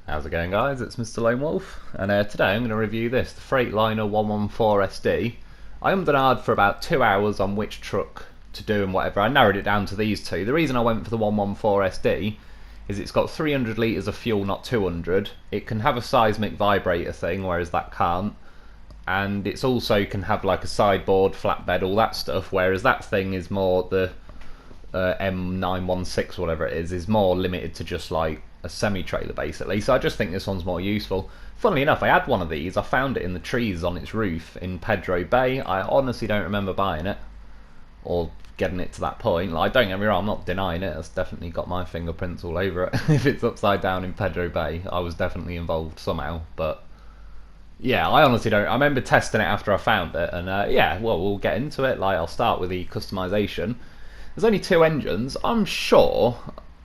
How's it going, guys? It's Mr. Lone Wolf, and today I'm going to review this, the Freightliner 114 SD. I ummed and ahed for about 2 hours on which truck to do and whatever. I narrowed it down to these two. The reason I went for the 114 SD is it's got 300 litres of fuel, not 200. It can have a seismic vibrator thing, whereas that can't. And it's also can have like a sideboard, flatbed, all that stuff, whereas that thing is more the M916, whatever it is more limited to just like a semi-trailer basically. So I just think this one's more useful. Funnily enough, I had one of these. I found it in the trees on its roof in Pedro Bay. I honestly don't remember buying it or getting it to that point. Like, don't get me wrong, I'm not denying it. It's definitely got my fingerprints all over it. If it's upside down in Pedro Bay, I was definitely involved somehow. But yeah, I honestly don't. I remember testing it after I found it, and yeah, well, we'll get into it. Like, I'll start with the customization. There's only two engines. I'm sure,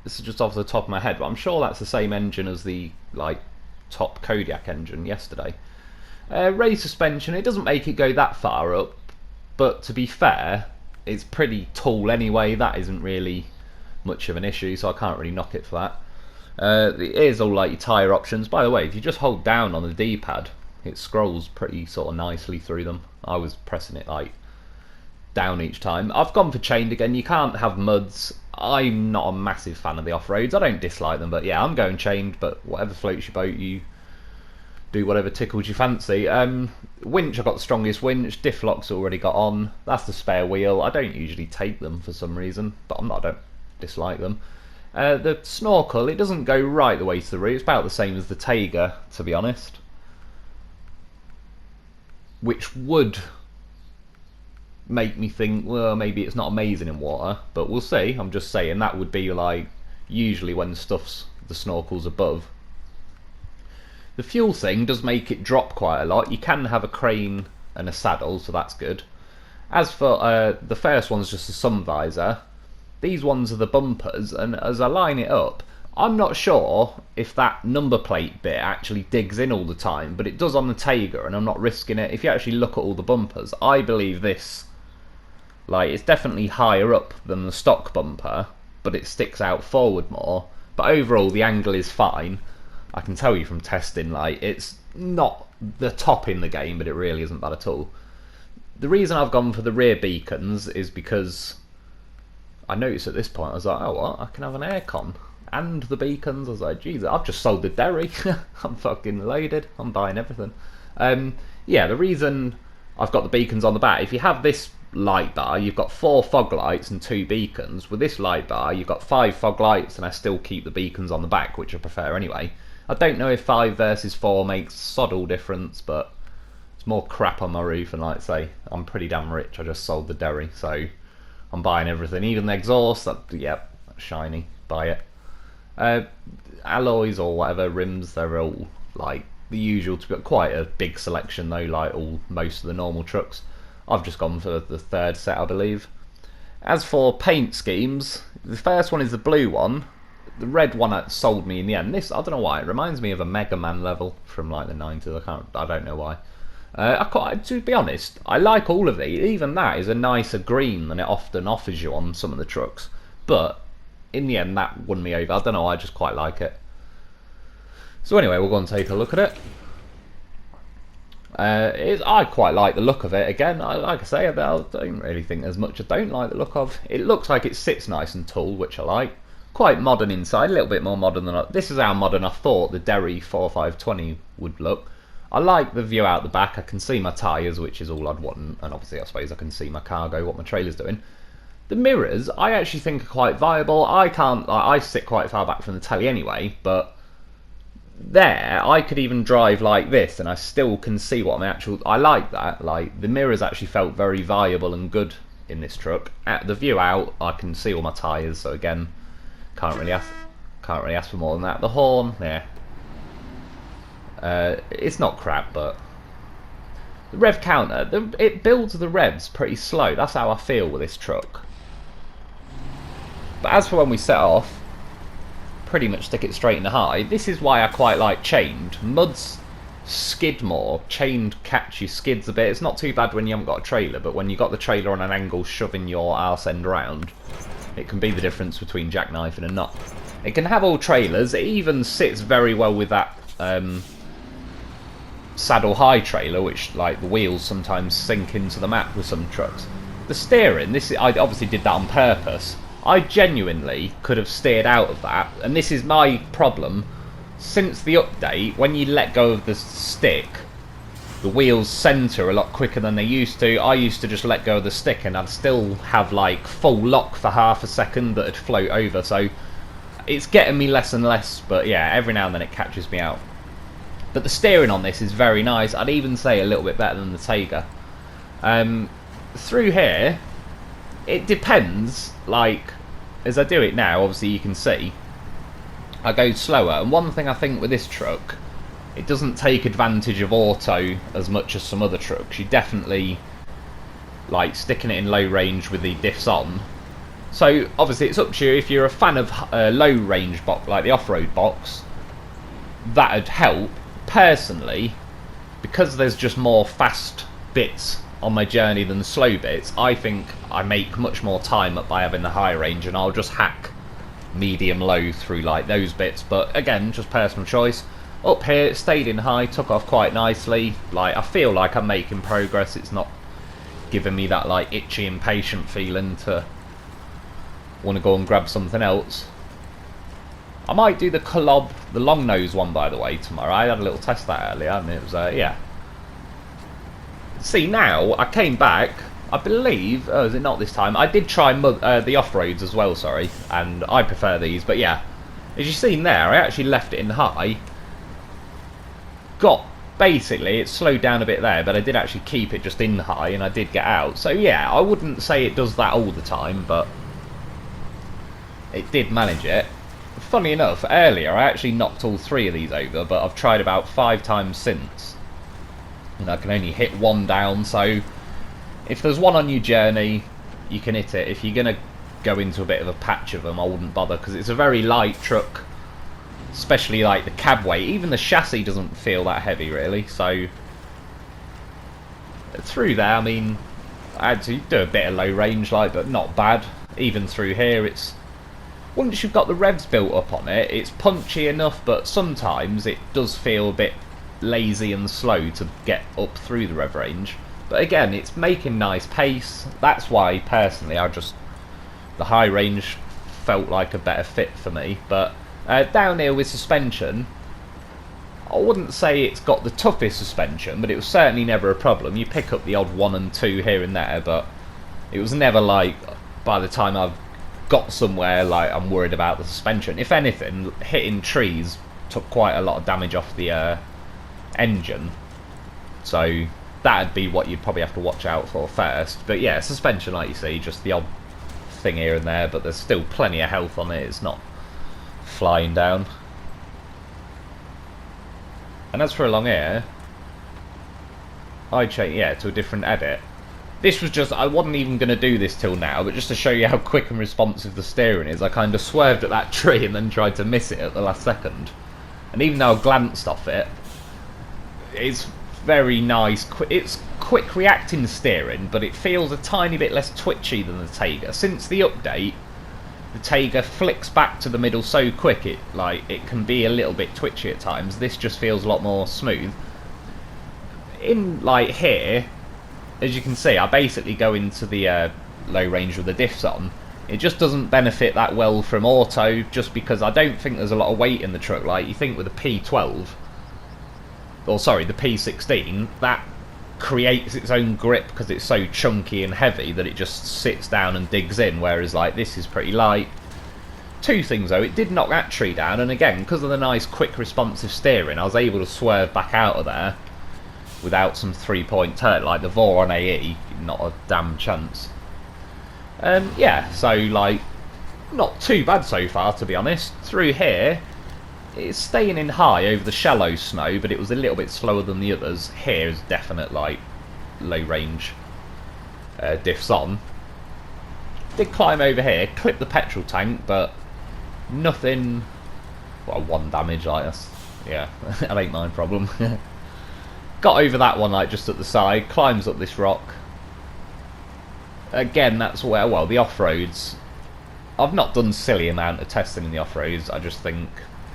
this is just off the top of my head, but I'm sure that's the same engine as the like top Kodiak engine yesterday. Raised suspension, it doesn't make it go that far up, but to be fair, it's pretty tall anyway. That isn't really much of an issue, so I can't really knock it for that. Here's all like your tyre options. By the way, if you just hold down on the D-pad, it scrolls pretty sort of nicely through them. I was pressing it like down each time. I've gone for chained again. You can't have muds. I'm not a massive fan of the off-roads. I don't dislike them, but yeah, I'm going chained, but whatever floats your boat, you do whatever tickles your fancy. Winch, I've got the strongest winch. Diff lock's already got on. That's the spare wheel. I don't usually take them for some reason, but I don't dislike them. The snorkel, it doesn't go right the way to the root. It's about the same as the Taiga, to be honest, which would make me think, well, maybe it's not amazing in water, but we'll see. I'm just saying that would be like usually when the snorkel's above. The fuel thing does make it drop quite a lot. You can have a crane and a saddle, so that's good. As for the first one's just a sun visor. These ones are the bumpers, and as I line it up, I'm not sure if that number plate bit actually digs in all the time, but it does on the Taiga, and I'm not risking it. If you actually look at all the bumpers, I believe this, like, it's definitely higher up than the stock bumper, but it sticks out forward more. But overall, the angle is fine. I can tell you from testing, like, it's not the top in the game, but it really isn't bad at all. The reason I've gone for the rear beacons is because I noticed at this point, I was like, oh, what? I can have an aircon and the beacons. I was like, Jesus, I've just sold the dairy. I'm fucking loaded. I'm buying everything. Yeah, the reason I've got the beacons on the back, if you have this light bar, you've got 4 fog lights and 2 beacons. With this light bar, you've got 5 fog lights, and I still keep the beacons on the back, which I prefer anyway. I don't know if 5 versus 4 makes sod all difference, but it's more crap on my roof, and like I say, I'm pretty damn rich. I just sold the dairy, so I'm buying everything, even the exhaust. Yep, that's shiny, buy it. Alloys or whatever, rims, they're all like the usual. To get quite a big selection though, like most of the normal trucks. I've just gone for the third set, I believe. As for paint schemes, the first one is the blue one. The red one that sold me in the end. This, I don't know why, it reminds me of a Mega Man level from like the 90s. I don't know why. To be honest, I like all of these. Even that is a nicer green than it often offers you on some of the trucks. But in the end, that won me over. I don't know, I just quite like it. So anyway, we'll go and take a look at it. I quite like the look of it. Again, like I say, I don't really think there's much I don't like the look of. It looks like it sits nice and tall, which I like. Quite modern inside, a little bit more modern than this is how modern I thought the Derry 4520 would look. I like the view out the back. I can see my tyres, which is all I'd want, and obviously I suppose I can see my cargo, what my trailer's doing. The mirrors, I actually think are quite viable. I sit quite far back from the telly anyway, but there, I could even drive like this and I still can see what my actual... I like that. Like, the mirrors actually felt very viable and good in this truck. At the view out, I can see all my tyres, so again, can't really ask for more than that. The horn, yeah. It's not crap, but the rev counter, it builds the revs pretty slow. That's how I feel with this truck. But as for when we set off, pretty much stick it straight in the high. This is why I quite like chained. Muds skid more. Chained catchy skids a bit. It's not too bad when you haven't got a trailer, but when you've got the trailer on an angle shoving your arse end around, it can be the difference between jackknifing and not. It can have all trailers. It even sits very well with that saddle high trailer, which like the wheels sometimes sink into the map with some trucks. The steering, I obviously did that on purpose. I genuinely could have steered out of that, and this is my problem. Since the update, when you let go of the stick, the wheels centre a lot quicker than they used to. I used to just let go of the stick and I'd still have like full lock for half a second that'd float over, so it's getting me less and less, but yeah, every now and then it catches me out. But the steering on this is very nice. I'd even say a little bit better than the Taiga. Through here, it depends, like, as I do it now, obviously you can see, I go slower, and one thing I think with this truck, it doesn't take advantage of auto as much as some other trucks. You definitely, like, sticking it in low range with the diffs on. So, obviously it's up to you. If you're a fan of low range box, like the off-road box, that'd help. Personally, because there's just more fast bits on my journey than the slow bits, I think I make much more time up by having the high range, and I'll just hack medium low through like those bits. But again, just personal choice. Up here it stayed in high, took off quite nicely. Like, I feel like I'm making progress. It's not giving me that like itchy impatient feeling to want to go and grab something else. I might do the Kolob, the long nose one, by the way, tomorrow. I had a little test that earlier, and it was yeah. See, now I came back, I believe, oh, is it not this time? I did try the off-roads as well, sorry, and I prefer these, but yeah. As you've seen there, I actually left it in high. Basically, it slowed down a bit there, but I did actually keep it just in high, and I did get out. So yeah, I wouldn't say it does that all the time, but it did manage it. Funny enough, earlier I actually knocked all 3 of these over, but I've tried about 5 times since, and I can only hit 1 down. So if there's one on your journey, you can hit it. If you're going to go into a bit of a patch of them, I wouldn't bother, because it's a very light truck, especially like the cab weight. Even the chassis doesn't feel that heavy really. So through there, I mean, I had to do a bit of low range, like, but not bad. Even through here, it's, once you've got the revs built up on it, it's punchy enough, but sometimes it does feel a bit lazy and slow to get up through the rev range. But again, it's making nice pace. That's why, personally, the high range felt like a better fit for me. But down here with suspension, I wouldn't say it's got the toughest suspension, but it was certainly never a problem. You pick up the odd 1 and 2 here and there, but it was never like, by the time I've got somewhere, like I'm worried about the suspension. If anything, hitting trees took quite a lot of damage off the engine, so that'd be what you'd probably have to watch out for first. But yeah, suspension, like you see, just the odd thing here and there, but there's still plenty of health on it. It's not flying down. And as for along here, I change, yeah, to a different edit. This was just, I wasn't even going to do this till now, but just to show you how quick and responsive the steering is, I kind of swerved at that tree and then tried to miss it at the last second. And even though I glanced off it, it's very nice. It's quick reacting steering, but it feels a tiny bit less twitchy than the Taiga. Since the update, the Taiga flicks back to the middle so quick, it can be a little bit twitchy at times. This just feels a lot more smooth. In like here, as you can see, I basically go into the low range with the diffs on. It just doesn't benefit that well from auto, just because I don't think there's a lot of weight in the truck. Like, you think with the P12, or sorry, the P16, that creates its own grip because it's so chunky and heavy that it just sits down and digs in, whereas like this is pretty light. 2 things though, it did knock that tree down, and again, because of the nice quick responsive steering, I was able to swerve back out of there without some 3-point turn. Like the Vor on AE, not a damn chance. Yeah, so like, not too bad so far, to be honest. Through here, it's staying in high over the shallow snow, but it was a little bit slower than the others. Here is definite like low range diffs on. Did climb over here, clipped the petrol tank, but nothing. Well, 1 damage, like us. Yeah, that ain't my problem. Got over that one, like just at the side, climbs up this rock. Again, that's where, well, the off-roads, I've not done silly amount of testing in the off-roads. I just think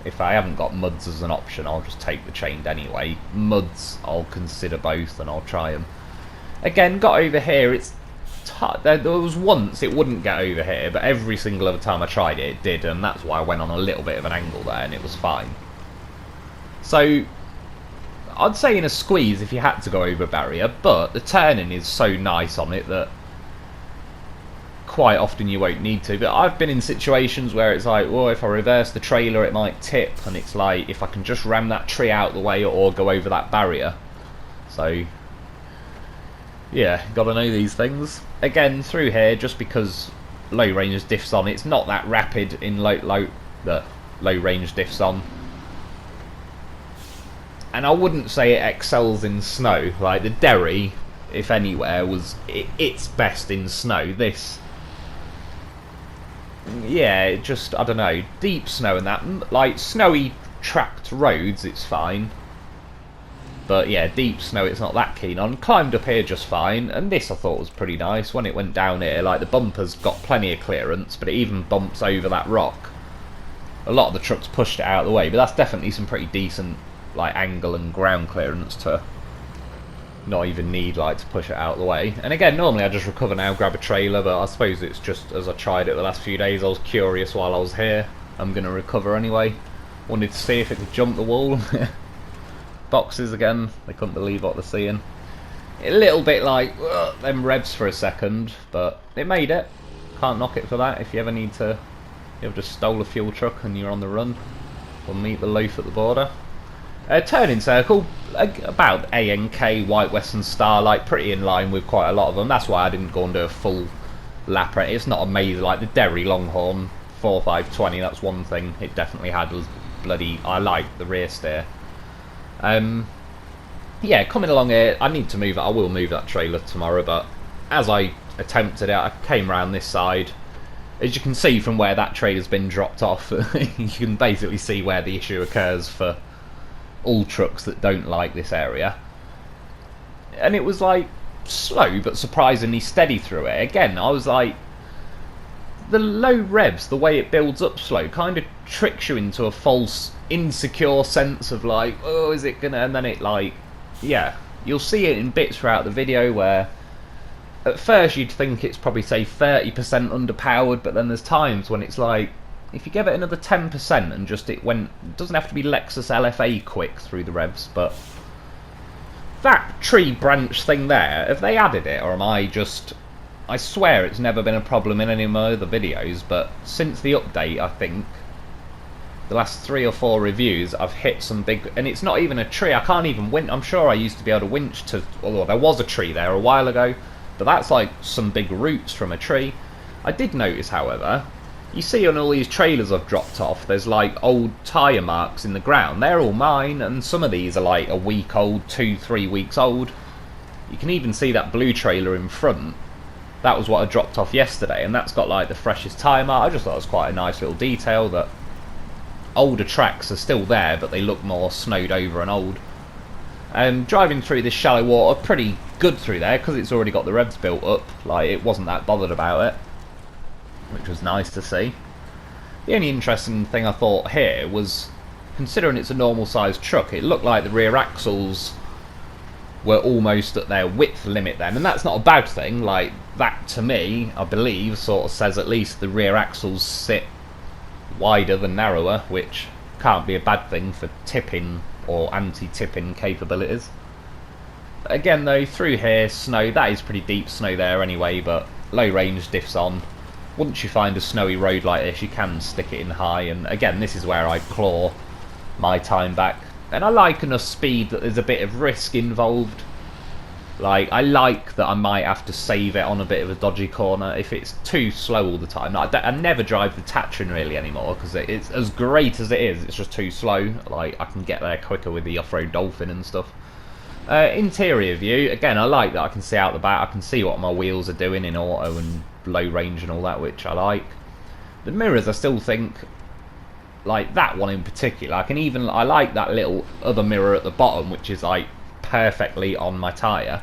if I haven't got muds as an option, I'll just take the chained anyway. Muds, I'll consider both and I'll try them. Again, got over here, it's there was once it wouldn't get over here, but every single other time I tried it, it did, and that's why I went on a little bit of an angle there, and it was fine. So, I'd say in a squeeze if you had to go over a barrier, but the turning is so nice on it that quite often you won't need to. But I've been in situations where it's like, well, if I reverse the trailer it might tip, and it's like, if I can just ram that tree out the way or go over that barrier. So, yeah, gotta know these things. Again, through here, just because low range diffs on, it's not that rapid in low range diffs on. And I wouldn't say it excels in snow. Like the Derry, if anywhere, was its best in snow. This, yeah, it just, I don't know, deep snow and that, like snowy tracked roads, it's fine. But yeah, deep snow it's not that keen on. Climbed up here just fine, and this I thought was pretty nice. When it went down here, like the bumper's got plenty of clearance, but it even bumps over that rock. A lot of the trucks pushed it out of the way, but that's definitely some pretty decent like angle and ground clearance to not even need like to push it out of the way. And again, normally I just recover now, grab a trailer, but I suppose it's just as I tried it the last few days, I was curious while I was here. I'm going to recover anyway. Wanted to see if it could jump the wall. Boxes again, they couldn't believe what they're seeing. A little bit like them revs for a second, but it made it. Can't knock it for that. If you ever need to, you have just stole a fuel truck and you're on the run, we'll meet the loaf at the border. Turning circle, about ANK, White Western Star, like pretty in line with quite a lot of them. That's why I didn't go and do a full lap. It's not amazing, like the Derry Longhorn 4520, that's one thing it definitely had was bloody, I like the rear steer. Yeah, coming along here, I need to move it. I will move that trailer tomorrow, but as I attempted it, I came around this side. As you can see from where that trailer's been dropped off, you can basically see where the issue occurs for all trucks that don't like this area. And it was like slow but surprisingly steady through it. Again, I was like, the low revs, the way it builds up slow, kind of tricks you into a false, insecure sense of like, oh, is it gonna, and then it like, yeah, you'll see it in bits throughout the video where at first you'd think it's probably say 30% underpowered, but then there's times when it's like, if you give it another 10% and just it doesn't have to be Lexus LFA quick through the revs, but that tree branch thing there, have they added it, or am I just, I swear it's never been a problem in any of my other videos, but since the update, I think the last 3 or 4 reviews I've hit some big, and it's not even a tree, I can't even winch. I'm sure I used to be able to winch to, although there was a tree there a while ago, but that's like some big roots from a tree. I did notice, however, you see on all these trailers I've dropped off, there's like old tyre marks in the ground. They're all mine, and some of these are like a week old, 2-3 weeks old. You can even see that blue trailer in front. That was what I dropped off yesterday, and that's got like the freshest tyre mark. I just thought it was quite a nice little detail that older tracks are still there, but they look more snowed over and old. Driving through this shallow water, pretty good through there, because it's already got the revs built up. Like, it wasn't that bothered about it, which was nice to see. The only interesting thing I thought here was, considering it's a normal sized truck, it looked like the rear axles were almost at their width limit then, and that's not a bad thing. Like, that to me, I believe, sort of says at least the rear axles sit wider than narrower, which can't be a bad thing for tipping or anti-tipping capabilities. Again though, through here, snow, that is pretty deep snow there anyway, but low range diffs on. Once you find a snowy road like this, you can stick it in high, and again, this is where I claw my time back. And I like enough speed that there's a bit of risk involved. Like, I like that I might have to save it on a bit of a dodgy corner if it's too slow all the time. I never drive the Tatron really anymore, because it's as great as it is, it's just too slow. Like, I can get there quicker with the off-road Dolphin and stuff. Interior view, again, I like that I can see out the back, I can see what my wheels are doing in auto and low range and all that, which I like. The mirrors, I still think, like that one in particular, I like that little other mirror at the bottom, which is like perfectly on my tyre.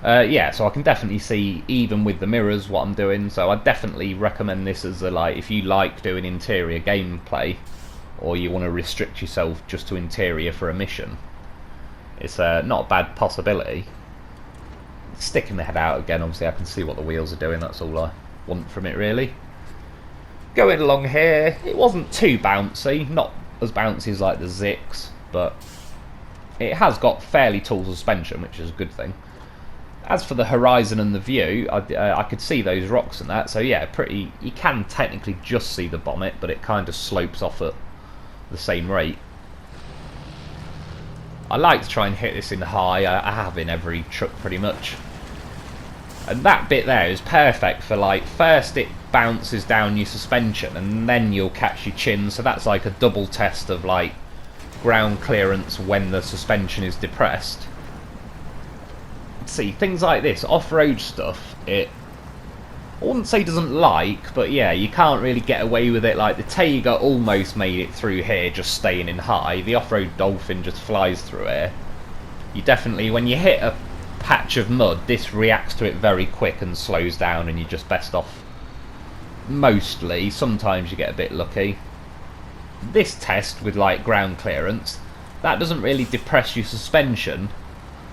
Yeah, so I can definitely see, even with the mirrors, what I'm doing. So I definitely recommend this as a, like, if you like doing interior gameplay, or you want to restrict yourself just to interior for a mission, it's not a bad possibility. Sticking the head out again, obviously I can see what the wheels are doing, that's all I want from it really. Going along here, it wasn't too bouncy, not as bouncy as like the Zix, but it has got fairly tall suspension, which is a good thing. As for the horizon and the view, I could see those rocks and that, so yeah, pretty. You can technically just see the bonnet, but it kind of slopes off at the same rate. I like to try and hit this in high. I have in every truck pretty much. And that bit there is perfect for, like, first it bounces down your suspension and then you'll catch your chin, so that's like a double test of like ground clearance when the suspension is depressed. See, things like this, off-road stuff, I wouldn't say doesn't like, but yeah, you can't really get away with it. Like, the Taiga almost made it through here just staying in high. The off-road Dolphin just flies through here. You definitely, when you hit a patch of mud, this reacts to it very quick and slows down, and you're just best off. Mostly, sometimes you get a bit lucky. This test with, like, ground clearance, that doesn't really depress your suspension.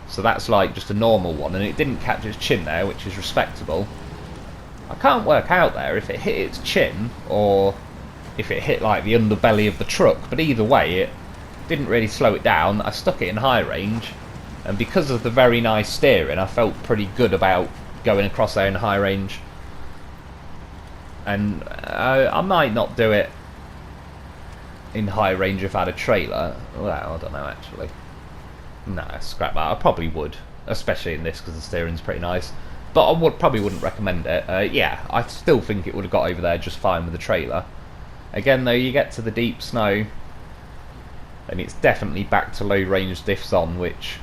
So that's like just a normal one, and it didn't catch its chin there, which is respectable. I can't work out there if it hit its chin or if it hit like the underbelly of the truck, but either way it didn't really slow it down. I stuck it in high range, and because of the very nice steering, I felt pretty good about going across there in high range. And I might not do it in high range if I had a trailer. Well, I don't know actually. Nah, scrap that. I probably would, especially in this because the steering's pretty nice. But I probably wouldn't recommend it. Yeah, I still think it would have got over there just fine with the trailer. Again, though, you get to the deep snow, and it's definitely back to low range diffs on, which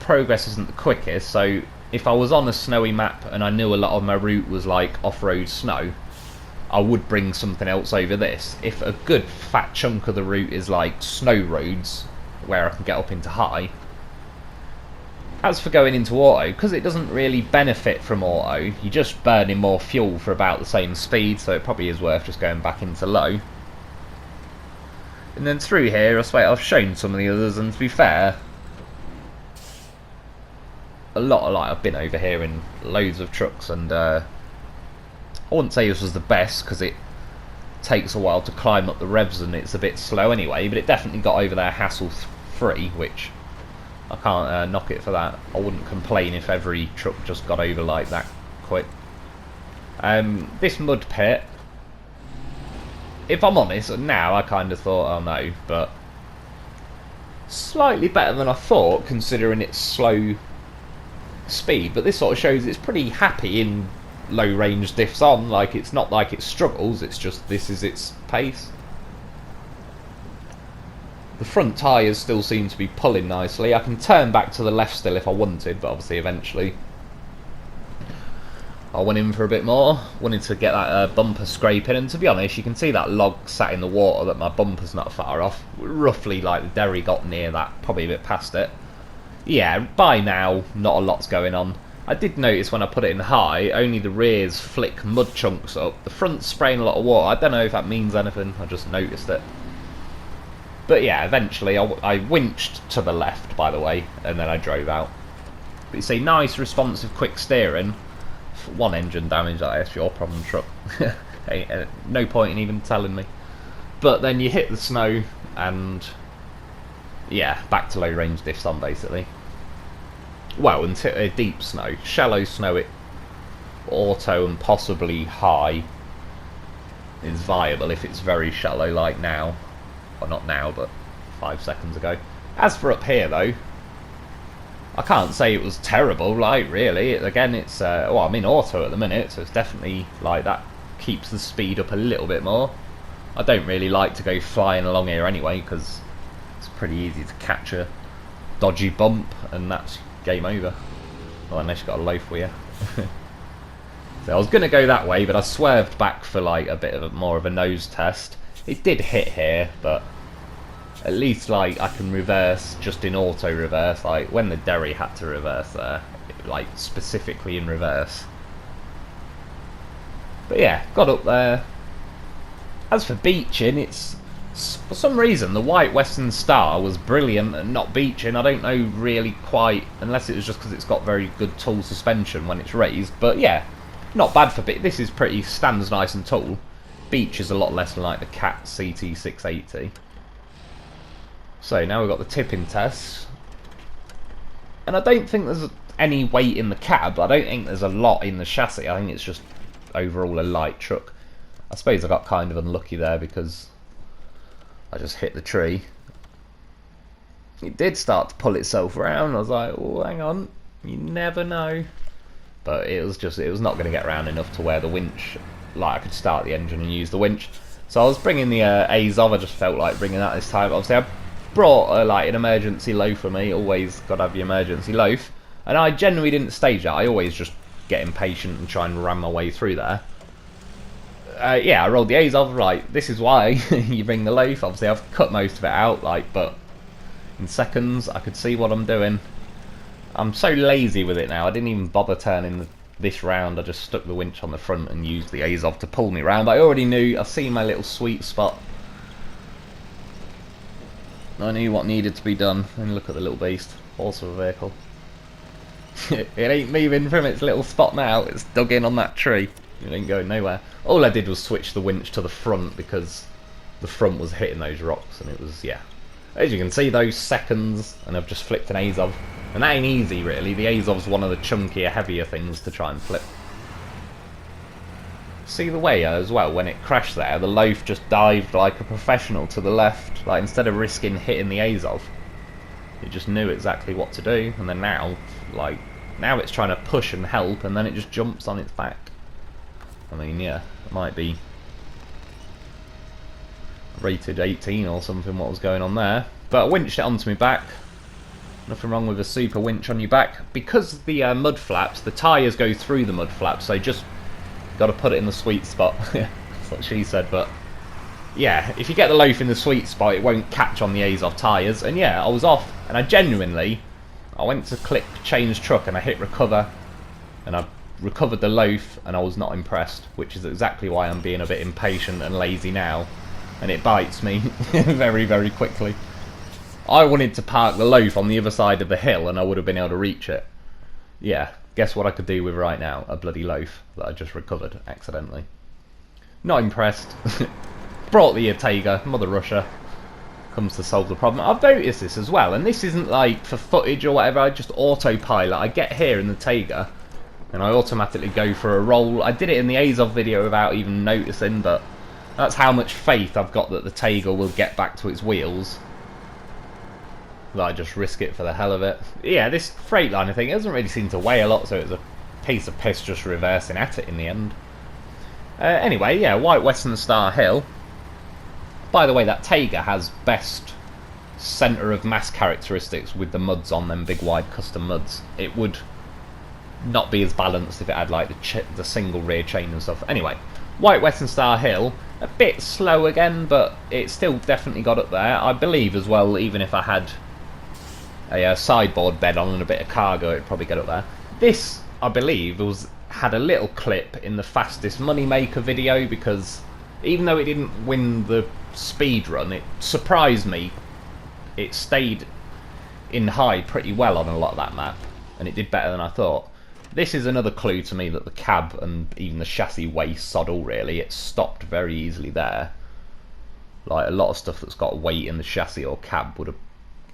progress isn't the quickest. So if I was on a snowy map and I knew a lot of my route was like off-road snow, I would bring something else over this. If a good fat chunk of the route is like snow roads, where I can get up into high. As for going into auto, because it doesn't really benefit from auto, you're just burning more fuel for about the same speed, so it probably is worth just going back into low. And then through here, I swear I've shown some of the others, and to be fair, a lot of, like, I've been over here in loads of trucks, and I wouldn't say this was the best because it takes a while to climb up the revs and it's a bit slow anyway, but it definitely got over there hassle-free, which I can't knock it for that. I wouldn't complain if every truck just got over like that quick. This mud pit, if I'm honest, now I kind of thought, oh no, but slightly better than I thought considering its slow speed, but this sort of shows it's pretty happy in low range diffs on. Like, it's not like it struggles, it's just this is its pace. The front tyres still seem to be pulling nicely. I can turn back to the left still if I wanted, but obviously eventually I went in for a bit more. Wanted to get that bumper scraping, and to be honest, you can see that log sat in the water that my bumper's not far off. Roughly, like, the derry got near that, probably a bit past it. Yeah, by now, not a lot's going on. I did notice when I put it in high, only the rears flick mud chunks up. The front's spraying a lot of water. I don't know if that means anything, I just noticed it. But yeah, eventually I winched to the left, by the way, and then I drove out. But you see, nice, responsive, quick steering. One engine damage, that's your problem, truck. Hey, no point in even telling me. But then you hit the snow, and yeah, back to low range diffs on, basically. Well, until deep snow. Shallow snow, it auto and possibly high is viable if it's very shallow like now. Well, not now, but 5 seconds ago. As for up here, though, I can't say it was terrible, like, really. Again, it's, well, I'm in auto at the minute, so it's definitely, like, that keeps the speed up a little bit more. I don't really like to go flying along here anyway, because it's pretty easy to catch a dodgy bump, and that's game over. Well, unless you've got a low for you. So I was going to go that way, but I swerved back for, like, a bit of more of a nose test. It did hit here, but at least like I can reverse just in auto reverse, like when the Derry had to reverse there, like specifically in reverse. But yeah, got up there. As for beaching, it's for some reason the White Western Star was brilliant at not beaching. I don't know really quite, unless it was just because it's got very good tall suspension when it's raised. But yeah, not bad for beach. This is pretty, stands nice and tall. Beach is a lot less than like the Cat CT680. So now we've got the tipping test, and I don't think there's any weight in the cab. I don't think there's a lot in the chassis. I think it's just overall a light truck. I suppose I got kind of unlucky there because I just hit the tree. It did start to pull itself around. I was like, oh, hang on, you never know. But it was not going to get around enough to where the winch, like I could start the engine and use the winch. So I was bringing the Azov. I just felt like bringing that this time. Obviously I brought like an emergency loaf for me. Always got to have the emergency loaf. And I generally didn't stage that. I always just get impatient and try and ram my way through there. Yeah, I rolled the Azov. Right, this is why you bring the loaf. Obviously I've cut most of it out, like, but in seconds I could see what I'm doing. I'm so lazy with it now. I didn't even bother turning this round. I just stuck the winch on the front and used the Azov to pull me round. I already knew. I've seen my little sweet spot. I knew what needed to be done. And look at the little beast. Horse of a vehicle. It ain't moving from its little spot now. It's dug in on that tree. It ain't going nowhere. All I did was switch the winch to the front because the front was hitting those rocks, and it was, yeah. As you can see, those seconds, and I've just flipped an Azov. And that ain't easy, really. The Azov's one of the chunkier, heavier things to try and flip. See the way as well, when it crashed there, the loaf just dived like a professional to the left. Like, instead of risking hitting the Azov, it just knew exactly what to do. And then now, like, now it's trying to push and help, and then it just jumps on its back. I mean, yeah, it might be rated 18 or something what was going on there. But I winched it onto my back. Nothing wrong with a super winch on your back. Because the mud flaps, the tyres go through the mud flaps, so just got to put it in the sweet spot. That's what she said, but yeah, if you get the loaf in the sweet spot, it won't catch on the Azov tyres. And yeah, I was off, and I went to click change truck and I hit recover, and I recovered the loaf, and I was not impressed, which is exactly why I'm being a bit impatient and lazy now, and it bites me very, very quickly. I wanted to park the loaf on the other side of the hill and I would have been able to reach it. Yeah, guess what I could do with right now? A bloody loaf that I just recovered accidentally. Not impressed. Brought the Ortega, Mother Russia, comes to solve the problem. I've noticed this as well, and this isn't like for footage or whatever, I just autopilot. I get here in the Ortega and I automatically go for a roll. I did it in the Azov video without even noticing, but that's how much faith I've got that the Ortega will get back to its wheels. That I just risk it for the hell of it. Yeah, this Freightliner thing, it doesn't really seem to weigh a lot, so it's a piece of piss just reversing at it in the end. Anyway, yeah, White Western Star Hill. By the way, that Ortega has best centre of mass characteristics with the muds on them, big wide custom muds. It would not be as balanced if it had like the single rear chain and stuff. Anyway, White Western Star Hill, a bit slow again, but it still definitely got up there. I believe as well, even if I had a sideboard bed on and a bit of cargo, it'd probably get up there. This, I believe, had a little clip in the Fastest Moneymaker video, because even though it didn't win the speedrun, it surprised me. It stayed in high pretty well on a lot of that map, and it did better than I thought. This is another clue to me that the cab and even the chassis weigh sod all, really. It stopped very easily there. Like, a lot of stuff that's got weight in the chassis or cab would have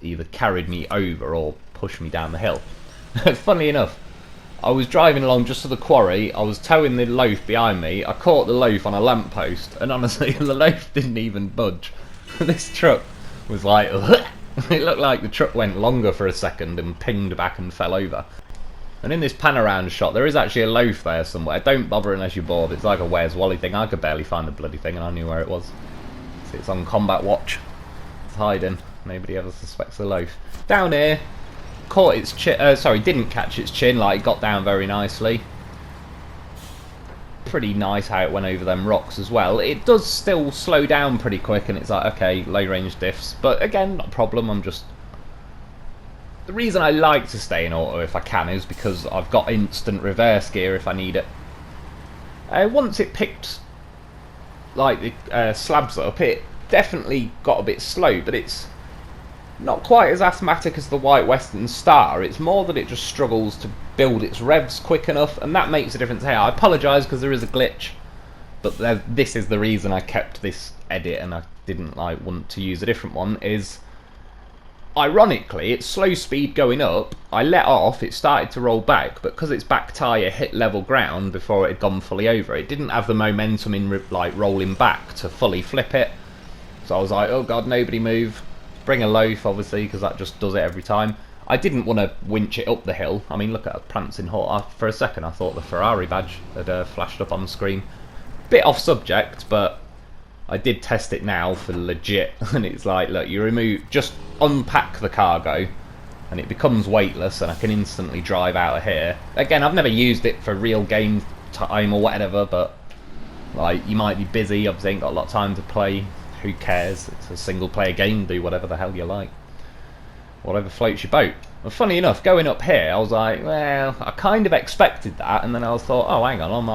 either carried me over or pushed me down the hill. Funnily enough, I was driving along just to the quarry, I was towing the loaf behind me, I caught the loaf on a lamppost, and honestly, the loaf didn't even budge. This truck was like, it looked like the truck went longer for a second and pinged back and fell over. And in this pan around shot, there is actually a loaf there somewhere. Don't bother unless you're bored. It's like a Where's Wally thing. I could barely find the bloody thing, and I knew where it was. See, it's on combat watch. It's hiding. Nobody ever suspects the loaf. Down here, caught its chin. Sorry, didn't catch its chin. Like, it got down very nicely. pretty nice how it went over them rocks as well. It does still slow down pretty quick, and it's like, okay, low range diffs, but again, not a problem. The reason I like to stay in auto if I can is because I've got instant reverse gear if I need it. Once it picked like the slabs up, it definitely got a bit slow, but it's not quite as asthmatic as the White Western Star. It's more that it just struggles to build its revs quick enough, and that makes a difference here. I apologise because there is a glitch, but this is the reason I kept this edit and I didn't want to use a different one. Is ironically, it's slow speed going up. I let off, it started to roll back, but because its back tyre hit level ground before it had gone fully over, it didn't have the momentum in rolling back to fully flip it. So I was like, oh god, nobody move. Bring a loaf, obviously, because that just does it every time. I didn't want to winch it up the hill. I mean, look at a prancing horse. For a second, I thought the Ferrari badge had flashed up on the screen. Bit off subject, but I did test it now for legit, and it's like, look, just unpack the cargo, and it becomes weightless, and I can instantly drive out of here. Again, I've never used it for real game time or whatever, but you might be busy, obviously ain't got a lot of time to play. Who cares? It's a single player game, do whatever the hell you like. Whatever floats your boat. And funny enough, going up here, I was like, well, I kind of expected that, and then I thought, oh, hang on,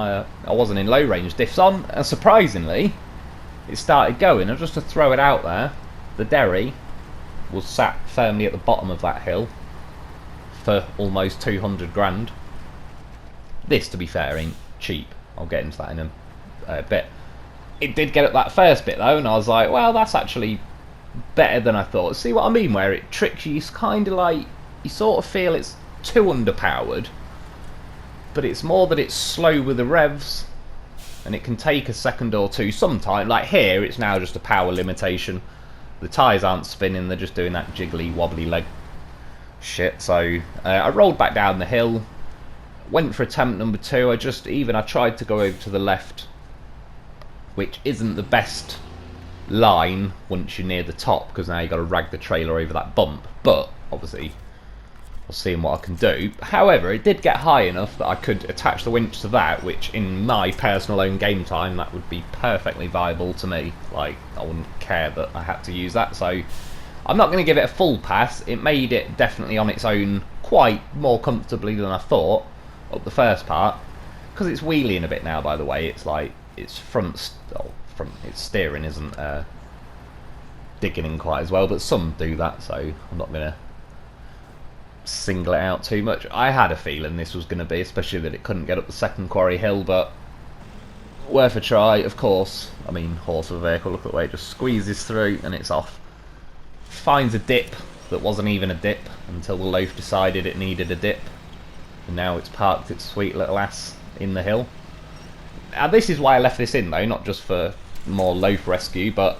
I wasn't in low range diffs on, and surprisingly, it started going. And just to throw it out there, the Derry was sat firmly at the bottom of that hill for almost 200 grand. This, to be fair, ain't cheap. I'll get into that in a bit. It did get up that first bit though, and I was like, well, that's actually better than I thought. See what I mean? Where it tricks you, it's kind of you sort of feel it's too underpowered, but it's more that it's slow with the revs, and it can take a second or two sometime. Like here, it's now just a power limitation. The tyres aren't spinning, they're just doing that jiggly wobbly leg shit. So I rolled back down the hill, went for attempt number 2. I tried to go over to the left, which isn't the best line once you're near the top, because now you've got to rag the trailer over that bump, but obviously I'll see what I can do. However, it did get high enough that I could attach the winch to that, which in my personal own game time, that would be perfectly viable to me. I wouldn't care that I had to use that, so I'm not going to give it a full pass. It made it definitely on its own quite more comfortably than I thought up the first part, because it's wheeling a bit now, by the way. It's its its steering isn't digging in quite as well, but some do that, so I'm not going to single it out too much. I had a feeling this was going to be, especially that it couldn't get up the second quarry hill, but worth a try, of course. I mean, horse of a vehicle, look at the way it just squeezes through and it's off. Finds a dip that wasn't even a dip until the loaf decided it needed a dip, and now it's parked its sweet little ass in the hill. This is why I left this in though, not just for more loaf rescue, but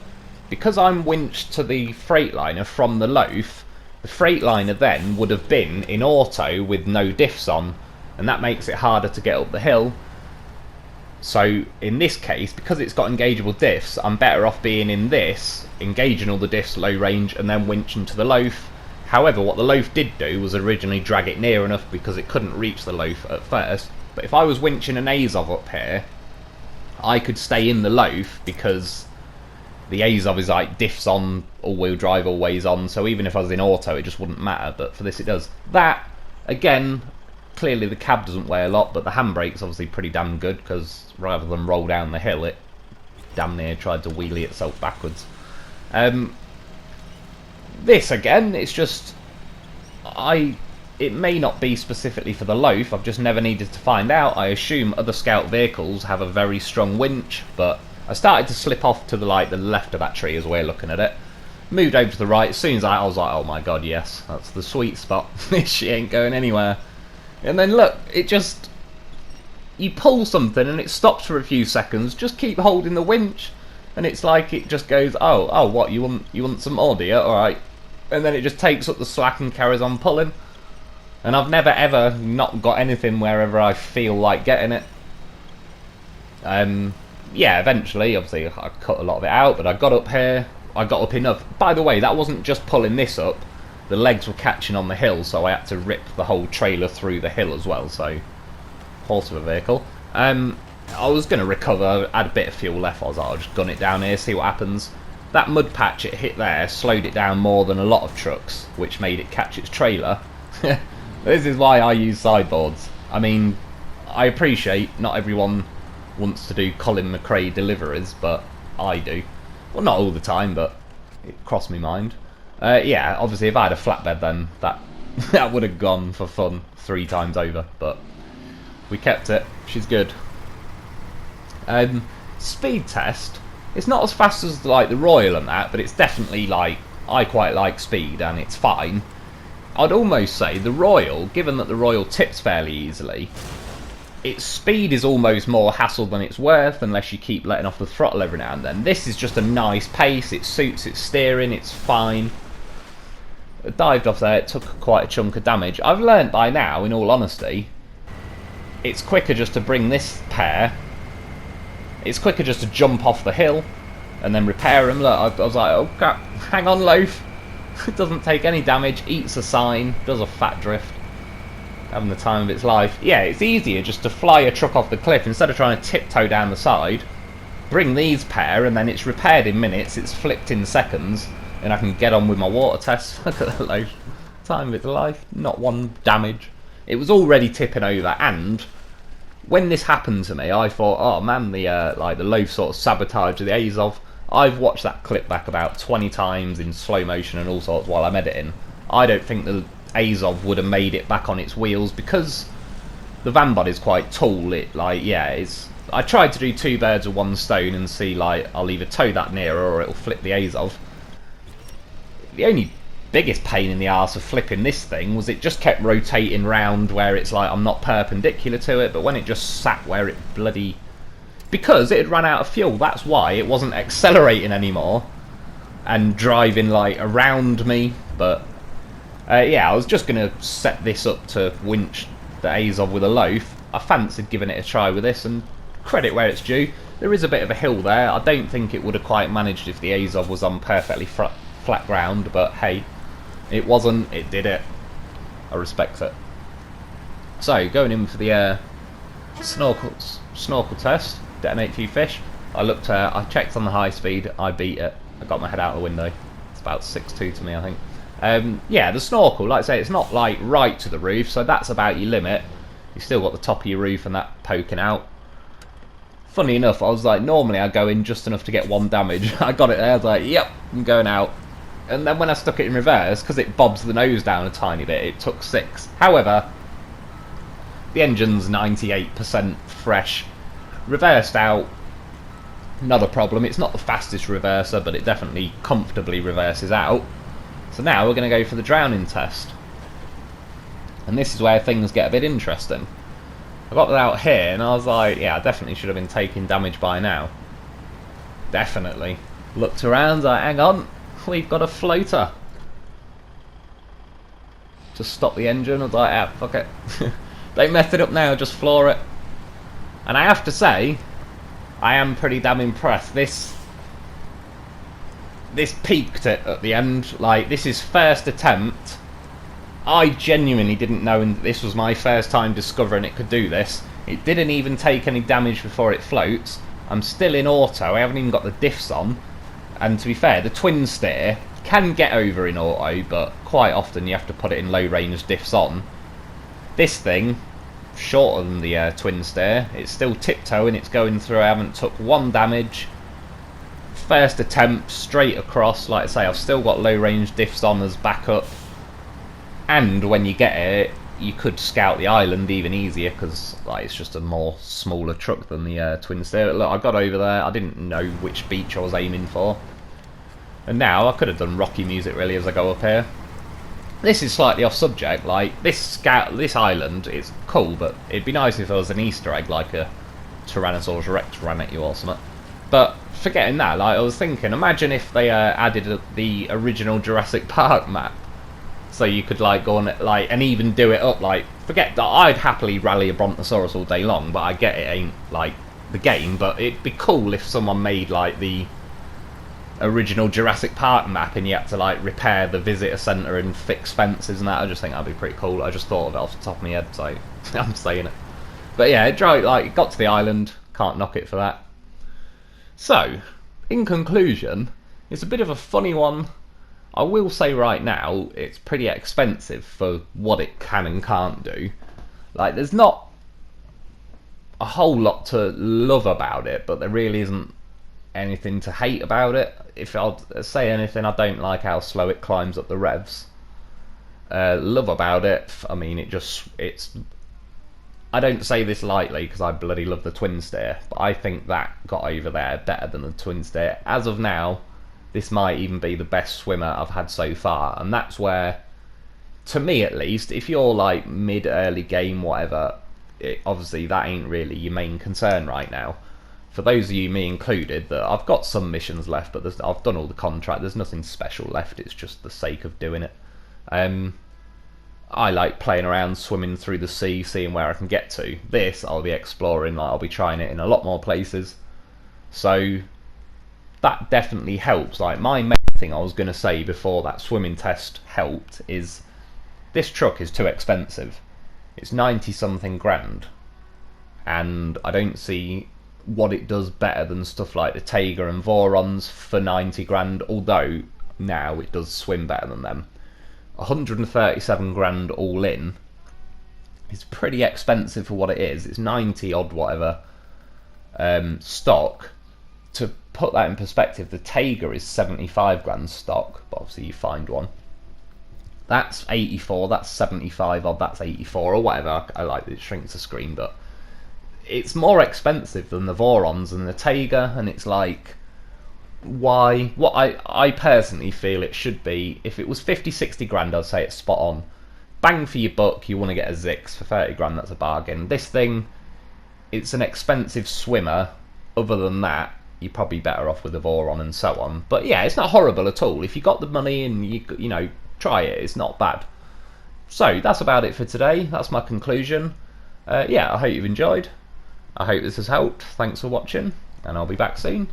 because I'm winched to the Freightliner from the loaf, the Freightliner then would have been in auto with no diffs on, and that makes it harder to get up the hill. So in this case, because it's got engageable diffs, I'm better off being in this, engaging all the diffs low range, and then winching to the loaf. However, what the loaf did do was originally drag it near enough because it couldn't reach the loaf at first. But if I was winching an Azov up here, I could stay in the loaf because the Azov is diffs on, all-wheel drive always on, so even if I was in auto it just wouldn't matter, but for this it does. That, again, clearly the cab doesn't weigh a lot, but the handbrake's obviously pretty damn good, because rather than roll down the hill, it damn near tried to wheelie itself backwards. This, again, it's just... It may not be specifically for the loaf, I've just never needed to find out. I assume other scout vehicles have a very strong winch, but I started to slip off to the left of that tree as we're looking at it. Moved over to the right. As soon as I was like, oh my god, yes, that's the sweet spot. She ain't going anywhere. And then look, it just... You pull something and it stops for a few seconds, just keep holding the winch, and it's like it just goes, oh, what, you want some more, do you? Alright. And then it just takes up the slack and carries on pulling. And I've never ever not got anything wherever I feel like getting it. Yeah, eventually, obviously I cut a lot of it out, but I got up here, I got up enough. By the way, that wasn't just pulling this up, the legs were catching on the hill, so I had to rip the whole trailer through the hill as well, so horse of a vehicle. I was going to recover, had a bit of fuel left, I was like, I'll just gun it down here, see what happens. That mud patch it hit there slowed it down more than a lot of trucks, which made it catch its trailer. This is why I use sideboards. I mean, I appreciate not everyone wants to do Colin McRae deliveries, but I do. Well, not all the time, but it crossed my mind. Yeah, obviously if I had a flatbed then that that would have gone for fun 3 times over, but we kept it. She's good. Speed test. It's not as fast as like the Royal and that, but it's definitely like, I quite like speed and it's fine. I'd almost say the Royal, given that the Royal tips fairly easily, its speed is almost more hassle than it's worth unless you keep letting off the throttle every now and then. This is just a nice pace, it suits its steering, it's fine. It dived off there, it took quite a chunk of damage. I've learnt by now, in all honesty, it's quicker just to bring this pair. It's quicker just to jump off the hill and then repair them. Look, I was like, oh crap, hang on Loaf. It doesn't take any damage, eats a sign, does a fat drift. Having the time of its life. Yeah, it's easier just to fly a truck off the cliff instead of trying to tiptoe down the side. Bring these pair and then it's repaired in minutes, it's flipped in seconds, and I can get on with my water tests. Look at that Loaf. Time of its life, not one damage. It was already tipping over, and when this happened to me, I thought, oh man, the Loaf sort of sabotage of the Azov. I've watched that clip back about 20 times in slow motion and all sorts while I'm editing. I don't think the Azov would have made it back on its wheels because the van body's quite tall. I tried to do 2 birds with 1 stone and see, like, I'll either tow that nearer or it'll flip the Azov. The only biggest pain in the arse of flipping this thing was it just kept rotating round where it's like I'm not perpendicular to it, but when it just sat where it bloody... Because it had run out of fuel, that's why it wasn't accelerating anymore and driving like around me. But yeah, I was just going to set this up to winch the Azov with a Loaf. I fancied giving it a try with this, and credit where it's due, there is a bit of a hill there. I don't think it would have quite managed if the Azov was on perfectly flat ground, but hey, it wasn't, it did it. I respect it. So, going in for the snorkel test, detonate a few fish. I checked on the high speed, I beat it. I got my head out the window. It's about 6.2 to me, I think. Yeah, the snorkel, like I say, it's not like right to the roof, so that's about your limit. You've still got the top of your roof and that poking out. Funny enough, I was like, normally I go in just enough to get 1 damage. I got it there, I was like, yep, I'm going out. And then when I stuck it in reverse, because it bobs the nose down a tiny bit, it took 6. However, the engine's 98% fresh. Reversed out, not a problem. It's not the fastest reverser, but it definitely comfortably reverses out. So now we're going to go for the drowning test. And this is where things get a bit interesting. I got that out here, and I was like, yeah, I definitely should have been taking damage by now. Definitely. Looked around, like, hang on, we've got a floater. Just stop the engine, I was like, ah, fuck it. Don't mess it up now, just floor it. And I have to say, I am pretty damn impressed. This peaked it at the end. Like, this is first attempt. I genuinely didn't know, and this was my first time discovering it could do this. It didn't even take any damage before it floats. I'm still in auto, I haven't even got the diffs on. And to be fair, the twin steer can get over in auto, but quite often you have to put it in low range diffs on. This thing, shorter than the twin steer, it's still tiptoeing, it's going through, I haven't took 1 damage. First attempt, straight across, like I say, I've still got low range diffs on as backup. And when you get it, you could scout the island even easier, because like, it's just a more smaller truck than the twin steer. Look, I got over there, I didn't know which beach I was aiming for. And now, I could have done Rocky music really as I go up here. This is slightly off subject, like, this island is cool, but it'd be nice if there was an Easter egg, like a Tyrannosaurus Rex ran at you or something. But, forgetting that, like, I was thinking, imagine if they added the original Jurassic Park map. So you could like go on like and even do it up, like, forget that I'd happily rally a Brontosaurus all day long, but I get it ain't like the game, but it'd be cool if someone made like the original Jurassic Park map and you had to like repair the visitor centre and fix fences and that. I just think that'd be pretty cool. I just thought of it off the top of my head, so I'm saying it. But yeah, it got to the island, Can't knock it for that. So, in conclusion, it's a bit of a funny one. I will say right now, it's pretty expensive for what it can and can't do. Like, there's not a whole lot to love about it, but there really isn't anything to hate about it. If I'd say anything, I don't like how slow it climbs up the revs. Love about it, I mean, it's I don't say this lightly because I bloody love the twin steer, but I think that got over there better than the twin steer. As of now, this might even be the best swimmer I've had so far, and that's where, to me at least, if you're like mid-early game, whatever, obviously that ain't really your main concern right now. For those of you, me included, that I've got some missions left, but I've done all the contract, there's nothing special left, it's just the sake of doing it. I like playing around, swimming through the sea, seeing where I can get to. This, I'll be exploring, like I'll be trying it in a lot more places. So, that definitely helps. Like, my main thing I was going to say before that swimming test helped is, this truck is too expensive. It's 90 something grand. And I don't see what it does better than stuff like the Taiga and Vorons for 90 grand, although now it does swim better than them. 137 grand all in is pretty expensive for what it is. It's 90 odd whatever stock. To put that in perspective, the Taiga is 75 grand stock, but obviously you find one. That's 84, that's 75 odd, that's 84 or whatever. I like it shrinks the screen, but it's more expensive than the Vorons and the Taiga, and it's like, why? What I personally feel it should be, if it was 50-60 grand, I'd say it's spot on. Bang for your buck, you want to get a Zix for 30 grand, that's a bargain. This thing, it's an expensive swimmer. Other than that, you're probably better off with a Voron and so on. But yeah, it's not horrible at all. If you got the money and you know, try it, it's not bad. So that's about it for today. That's my conclusion. Yeah, I hope you've enjoyed. I hope this has helped. Thanks for watching, and I'll be back soon.